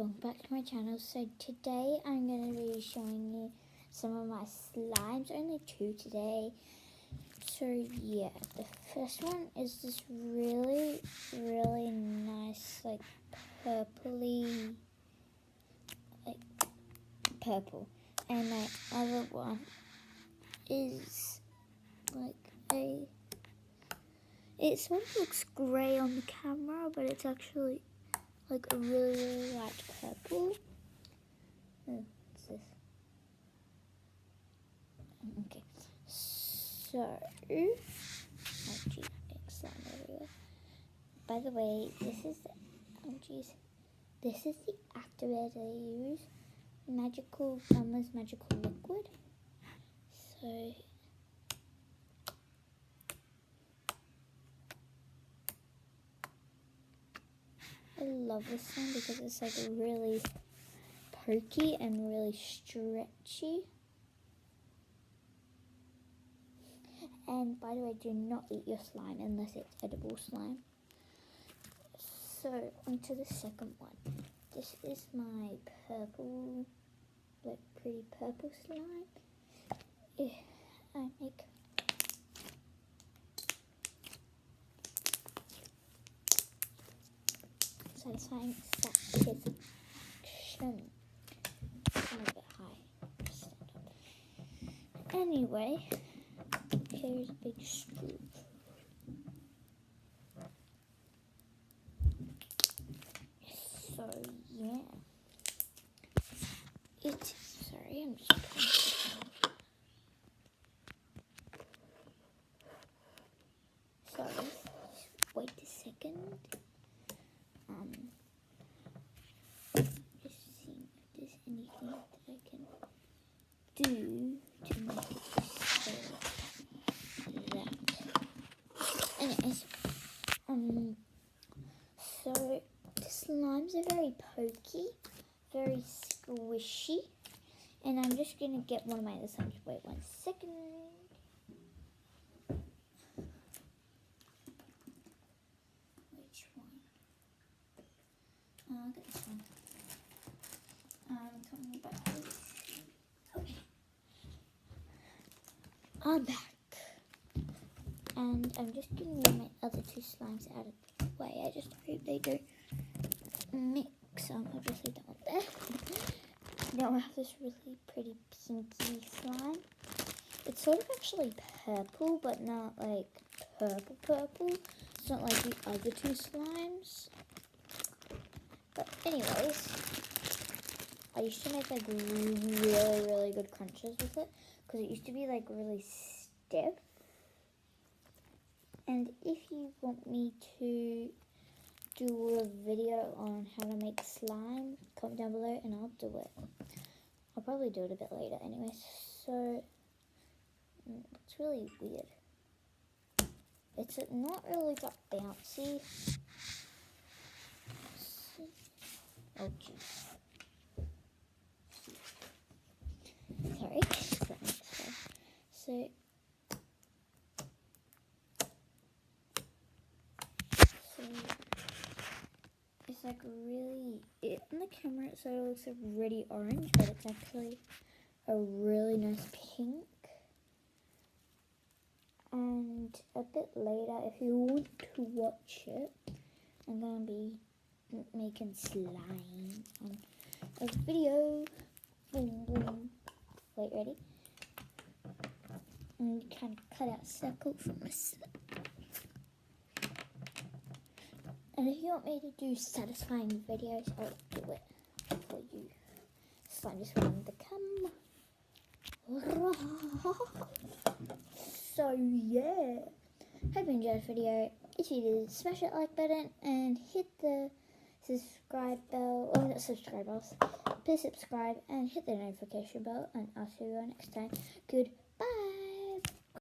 welcome back to my channel. So today I'm going to be showing you some of my slimes, only 2 today. So yeah, the first one is this really nice like purpley, like purple, and my other one is like it sort of looks grey on the camera, but it's actually like a really light purple. Oh, what's this? Okay, so oh geez, slime everywhere. By the way, this is the activator I use, Mama's Magical Liquid. So I love this one because it's like really pokey and really stretchy. And by the way, do not eat your slime unless it's edible slime. So onto the second one. This is my purple, like pretty purple slime. I make satisfying satisfaction. I'm a bit high. Stand up. Anyway, here's a big scoop. So yeah, sorry, I'm just putting this on. Sorry, just wait a second. Just seeing if there's anything that I can do to make it so that. Anyways, so the slimes are very pokey, very squishy, and I'm just gonna get one of my other slimes. Wait 1 second. Which one? I'll get this one. Coming back. Okay. I'm back. And I'm just going to move my other 2 slimes out of the way. I just hope they don't mix. Obviously don't want that. Now I have this really pretty pinky slime. It's sort of actually purple, but not like purple. It's not like the other 2 slimes. But anyways, I used to make like really good crunches with it because it used to be like really stiff. And if you want me to do a video on how to make slime, comment down below and I'll do it. I'll probably do it a bit later anyways. So it's really weird. It's not really that bouncy. Oh jeez. Sorry. So it's like really, on the camera it sort of looks like really orange, but it's actually a really nice pink. And a bit later, if you want to watch it, I'm going to be making slime on a video. Boom, boom. Wait, ready? And you can cut out a circle from this. And if you want me to do satisfying videos, I'll do it for you. Slime just wanted to come. So yeah, hope you enjoyed the video. If you did, smash that like button and hit the subscribe bell, or not subscribe bells. Please subscribe and hit the notification bell, and I'll see you all next time. Goodbye.